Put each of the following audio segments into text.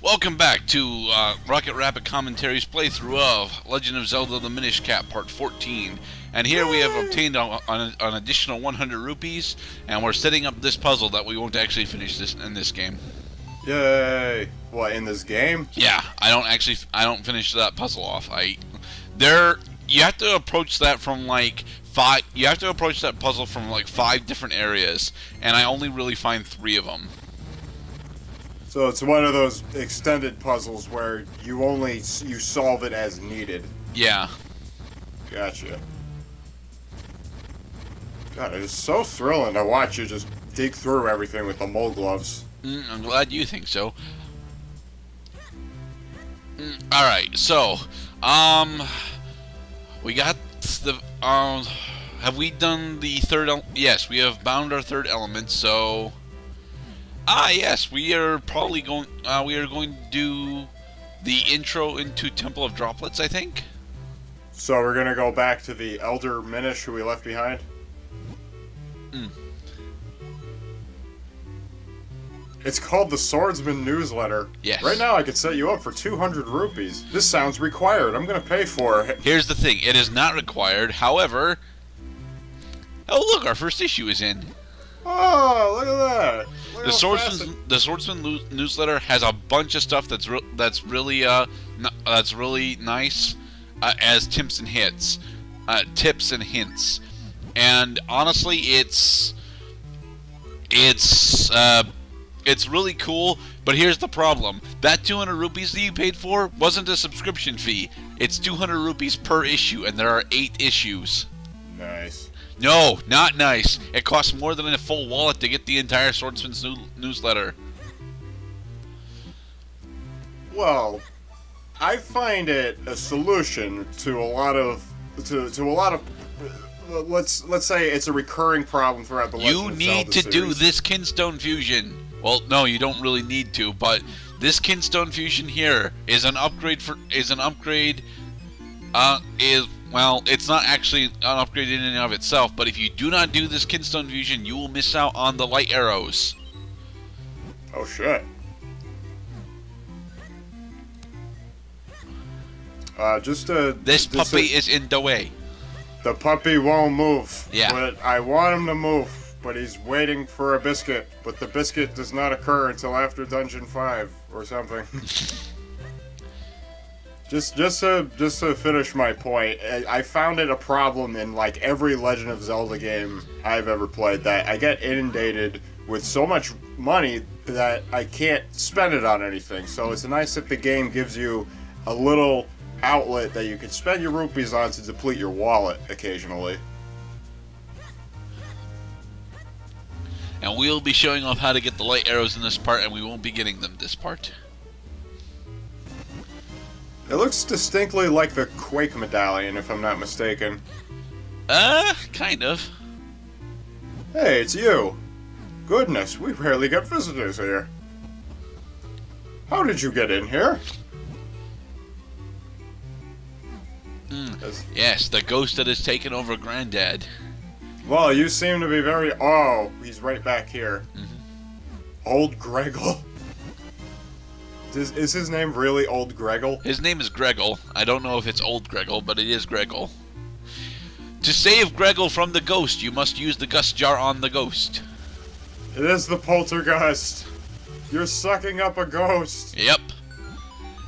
Welcome back to Rocket Rapid Commentaries playthrough of Legend of Zelda The Minish Cap Part 14. And here we have obtained an additional 100 rupees, and we're setting up this puzzle that we won't actually finish in this game. Yay! What, in this game? Yeah, I don't finish that puzzle off. You have to approach that from like you have to approach that puzzle from like 5 different areas, and I only really find 3 of them. So it's one of those extended puzzles where you solve it as needed. Yeah. Gotcha. God, it is so thrilling to watch you just dig through everything with the mole gloves. I'm glad you think so. Alright, so, we got the, have we done the third, yes, we have bound our third element, so, yes, we are probably going, we are going to do the intro into Temple of Droplets, I think. So we're gonna go back to the Elder Minish who we left behind? It's called the Swordsmen Newsletter. Yes. Right now I could set you up for 200 rupees. This sounds required. I'm gonna pay for it. Here's the thing. It is not required. However... Oh, look. Our first issue is in. Oh, look at that. Look The Swordsman Newsletter has a bunch of stuff that's really nice as tips and hints. And honestly, it's really cool, but here's the problem. That 200 rupees that you paid for wasn't a subscription fee. It's 200 rupees per issue, and there are 8 issues. Nice. No, not nice. It costs more than a full wallet to get the entire Swordsman's Newsletter. Well, I find it a solution to a lot of let's say it's a recurring problem throughout the Legend of Zelda You need to do series. this Kinstone fusion. Well, no, you don't really need to, but this Kinstone fusion here is an upgrade well, it's not actually an upgrade in and of itself, but if you do not do this Kinstone fusion, you will miss out on the light arrows. Oh shit. This puppy is in the way. The puppy won't move. Yeah. But I want him to move, but he's waiting for a biscuit. But the biscuit does not occur until after Dungeon 5 or something. Just to finish my point, I found it a problem in like every Legend of Zelda game I've ever played that I get inundated with so much money that I can't spend it on anything. So it's nice that the game gives you a little outlet that you can spend your rupees on to deplete your wallet occasionally. And we'll be showing off how to get the light arrows in this part, and we won't be getting them this part. It looks distinctly like the Quake medallion, if I'm not mistaken. Kind of. Hey, it's you. Goodness, we rarely get visitors here. How did you get in here? Yes, the ghost that has taken over Granddad. Well, you seem to be very... Oh, he's right back here. Old Greggle. Is his name really Old Greggle? His name is Greggle. I don't know if it's Old Greggle, but it is Greggle. To save Greggle from the ghost, you must use the gust jar on the ghost. It is the poltergeist. You're sucking up a ghost. Yep.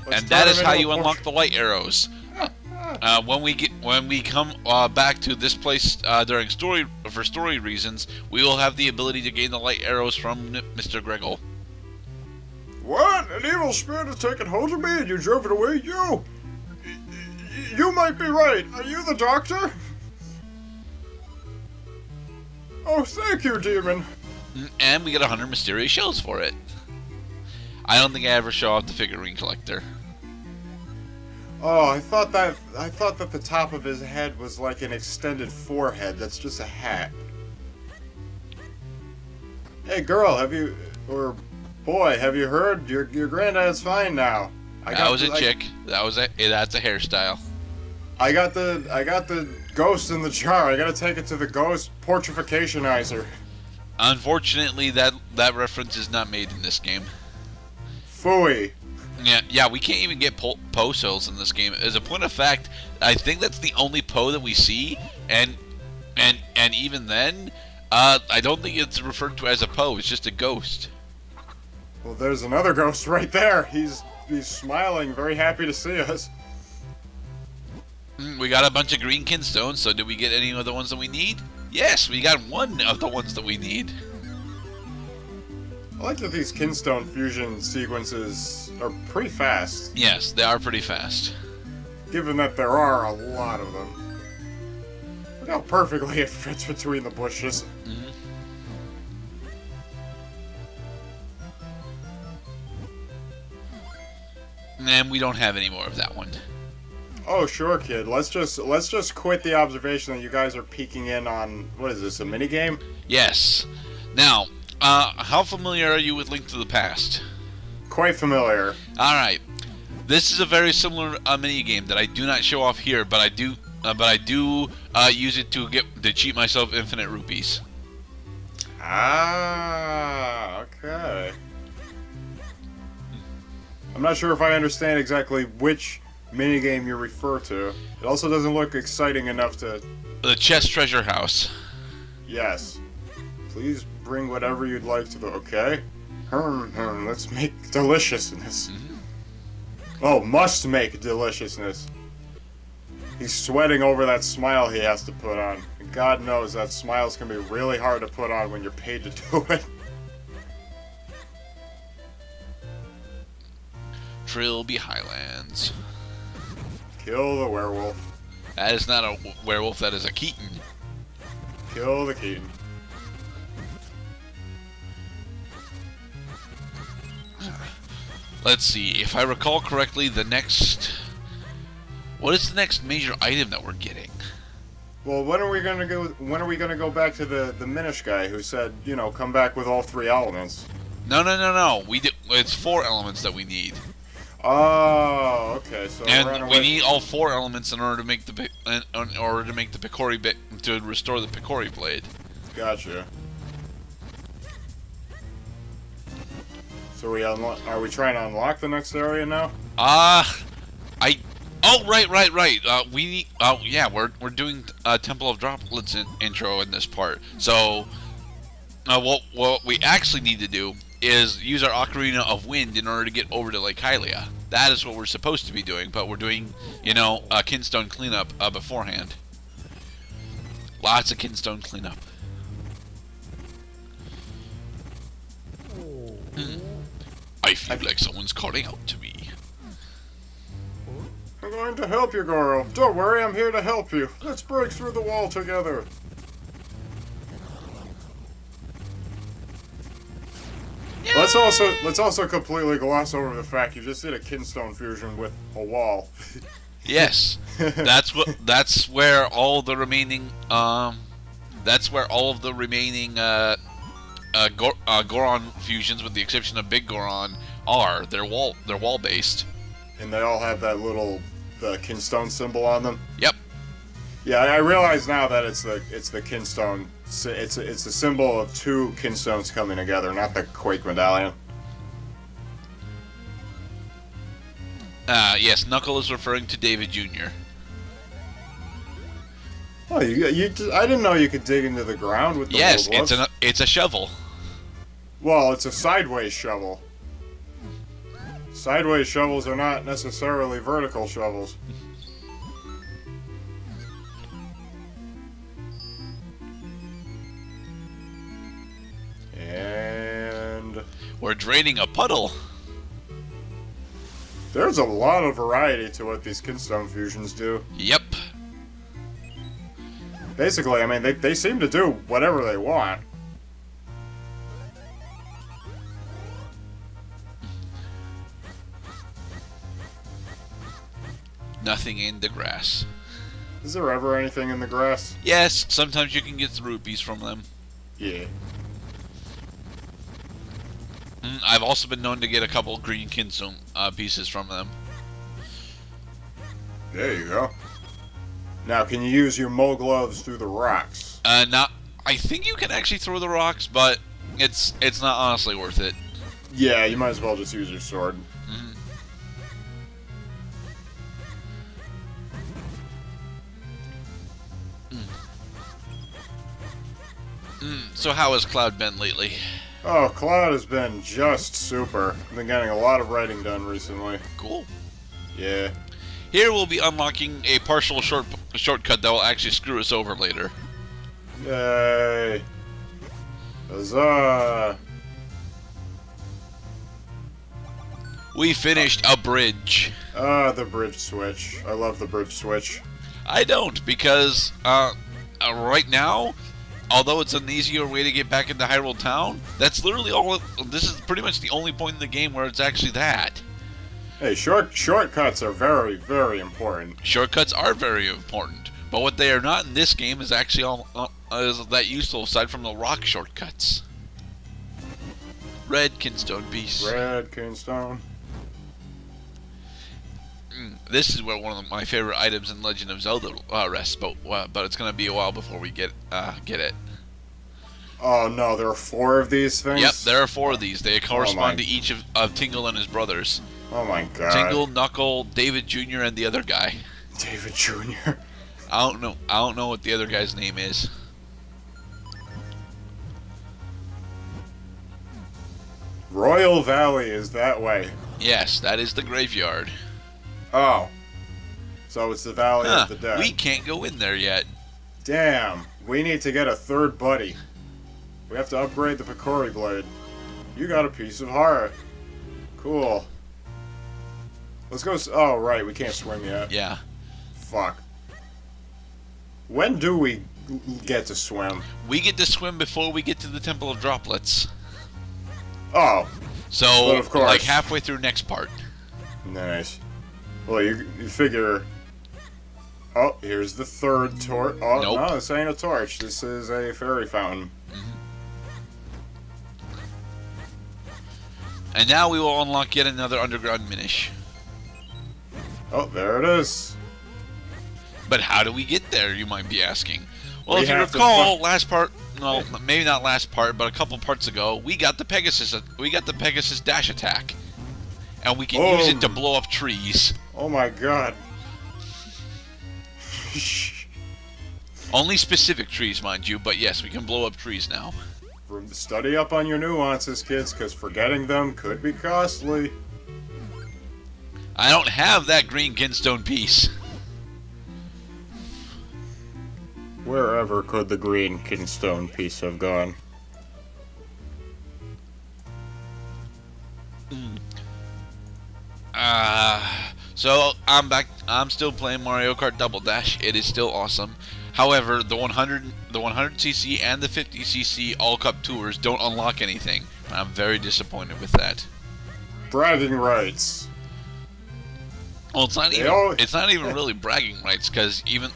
Let's And that turn is him how into you a unlock the light arrows. When we come back to this place during for story reasons, we will have the ability to gain the light arrows from Mr. Greggle. What? An evil spirit has taken hold of me and you drove it away? You might be right. Are you the doctor? Oh, thank you, demon. And we get 100 mysterious shells for it. I don't think I ever show off the figurine collector. Oh, I thought that the top of his head was like an extended forehead. That's just a hat. Hey, girl, or boy, have you heard? Your granddad's fine now. That was a chick. That's a hairstyle. I got the ghost in the jar. I gotta take it to the ghost portrificationizer. Unfortunately, that reference is not made in this game. Phooey. Yeah, we can't even get Poe cells in this game. As a point of fact, I think that's the only Poe that we see, and even then, I don't think it's referred to as a Poe. It's just a ghost. Well, there's another ghost right there. He's smiling, very happy to see us. We got a bunch of Green Kinstones, so did we get any of the ones that we need? Yes, we got one of the ones that we need. I like that these Kinstone fusion sequences are pretty fast. Yes, they are pretty fast. Given that there are a lot of them. Look how perfectly it fits between the bushes. Mm-hmm. And we don't have any more of that one. Oh, sure, kid. Let's just quit the observation that you guys are peeking in on, what is this, a minigame? Yes. Now, how familiar are you with Link to the Past? Quite familiar. Alright. This is a very similar minigame that I do not show off here, but I do use it to cheat myself infinite rupees. Ah, okay. I'm not sure if I understand exactly which minigame you refer to. It also doesn't look exciting enough to... The Chest Treasure House. Yes. Please bring whatever you'd like to the... Okay. Let's make deliciousness. Oh, must make deliciousness. He's sweating over that smile he has to put on. And God knows that smiles can be really hard to put on when you're paid to do it. Trilby Highlands. Kill the werewolf. That is not a werewolf, that is a Keaton. Kill the Keaton. Let's see, if I recall correctly, the next... What is the next major item that we're getting? Well, when are we gonna go back to the Minish guy who said, you know, come back with all 3 elements? No. It's 4 elements that we need. Oh, okay. So and we need all 4 elements in order to make the Picori bit to restore the Picori blade. Gotcha. So are we trying to unlock the next area now? Right. We need. Yeah, we're doing Temple of Droplets intro in this part. So, what we actually need to do is use our Ocarina of Wind in order to get over to Lake Hylia. That is what we're supposed to be doing, but we're doing, Kinstone cleanup beforehand. Lots of Kinstone cleanup. I feel like someone's calling out to me. I'm going to help you, Goro. Don't worry, I'm here to help you. Let's break through the wall together. Yeah. Let's also completely gloss over the fact you just did a Kinstone fusion with a wall. Yes, that's where all the remaining Goron fusions, with the exception of Big Goron, are. They're wall based. And they all have that little Kinstone symbol on them. Yep. Yeah, I realize now that it's the Kinstone. It's a symbol of 2 Kinstones coming together, not the Quake Medallion. Yes, Knuckle is referring to David Jr. Oh, I didn't know you could dig into the ground with the Yes, gloves. it's a shovel. Well, it's a sideways shovel. Sideways shovels are not necessarily vertical shovels. And We're draining a puddle. there's a lot of variety to what these Kinstone fusions do. Yep. Basically, I mean, they seem to do whatever they want. Nothing in the grass. Is there ever anything in the grass? Yes, sometimes you can get the rupees from them. Yeah. I've also been known to get a couple Green Kinstone pieces from them. There you go. Now, can you use your Mo gloves through the rocks? I think you can actually throw the rocks, but it's not honestly worth it. Yeah, you might as well just use your sword. So how has Cloud been lately? Oh, Cloud has been just super. I've been getting a lot of writing done recently. Cool. Yeah. Here we'll be unlocking a partial shortcut that will actually screw us over later. Yay. Huzzah. We finished a bridge. The bridge switch. I love the bridge switch. I don't, because right now, although it's an easier way to get back into Hyrule Town, that's literally all. This is pretty much the only point in the game where it's actually that. Hey, shortcuts are very, very important. Shortcuts are very important, but what they are not in this game is actually all is that useful aside from the rock shortcuts. Red Kinstone piece. Red Kinstone. This is where one of my favorite items in Legend of Zelda rests, but it's gonna be a while before we get it. Oh no, there are 4 of these things? Yep, there are 4 of these. They correspond to each of Tingle and his brothers. Oh my god. Tingle, Knuckle, David Jr., and the other guy. David Jr. I don't know what the other guy's name is. Royal Valley is that way. Yes, that is the graveyard. Oh. So it's the Valley of the Dead. We can't go in there yet. Damn. We need to get a 3rd buddy. We have to upgrade the Picori Blade. You got a piece of heart. Cool. Let's go. Oh, right. We can't swim yet. Yeah. Fuck. When do we get to swim? We get to swim before we get to the Temple of Droplets. Oh. So, but of course. Like halfway through next part. Nice. Well, you figure... Oh, here's the 3rd torch. Oh, nope. No, this ain't a torch. This is a fairy fountain. And now we will unlock yet another underground Minish. Oh, there it is. But how do we get there, you might be asking? Well, We if you have to recall, last part, no, maybe not last part, but a couple parts ago, we got the Pegasus dash attack. And we can use it to blow up trees. Oh my god. Only specific trees, mind you, but yes, we can blow up trees now. Study up on your nuances, kids, because forgetting them could be costly. I don't have that Green Kinstone piece. Wherever could the Green Kinstone piece have gone? So I'm back. I'm still playing Mario Kart Double Dash. It is still awesome. However, the 100cc and the 50cc All Cup Tours don't unlock anything. I'm very disappointed with that. Bragging rights. Well, it's not even really bragging rights, because even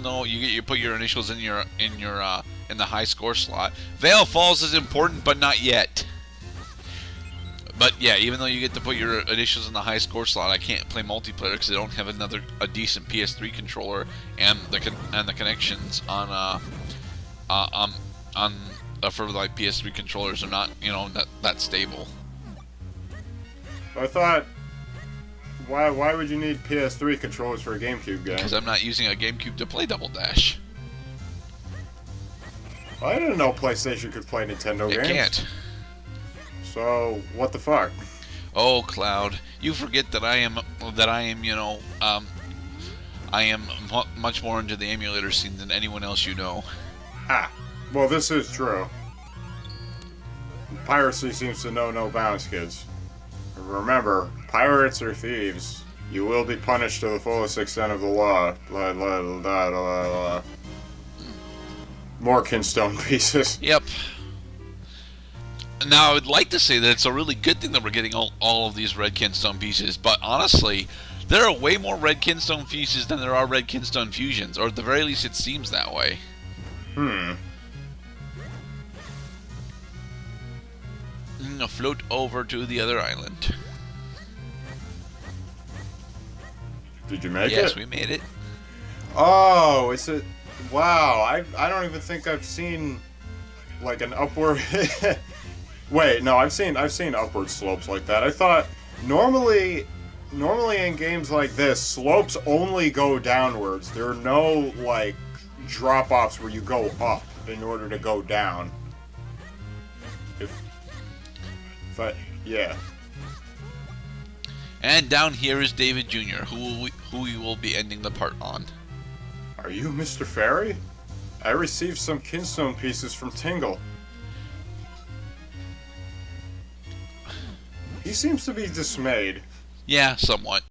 though you put your initials in the high score slot, Veil Falls is important, but not yet. But yeah, even though you get to put your initials in the high score slot, I can't play multiplayer because I don't have a decent PS3 controller, and the connections on for like PS3 controllers are not that stable. I thought, why would you need PS3 controllers for a GameCube game? Because I'm not using a GameCube to play Double Dash. I didn't know PlayStation could play Nintendo games. It can't. So what the fuck? Oh, Cloud, you forget that I am much more into the emulator scene than anyone else you know. Ah, well, this is true. Piracy seems to know no bounds, kids. Remember, pirates are thieves. You will be punished to the fullest extent of the law. Blah, blah, blah, blah, blah, blah. More Kinstone pieces. Yep. Now, I would like to say that it's a really good thing that we're getting all of these red Kinstone pieces, but honestly, there are way more red Kinstone pieces than there are red Kinstone fusions, or at the very least it seems that way. Float over to the other island. Did you make it? Yes, we made it. Oh, it's a... Wow, I don't even think I've seen, like, an upward... Wait, no, I've seen upward slopes like that. I thought, normally in games like this, slopes only go downwards. There are no, like, drop-offs where you go up. in order to go down. But yeah. And down here is David Jr., who we will be ending the part on. Are you Mr. Fairy? I received some kinstone pieces from Tingle. He seems to be dismayed. Yeah, somewhat.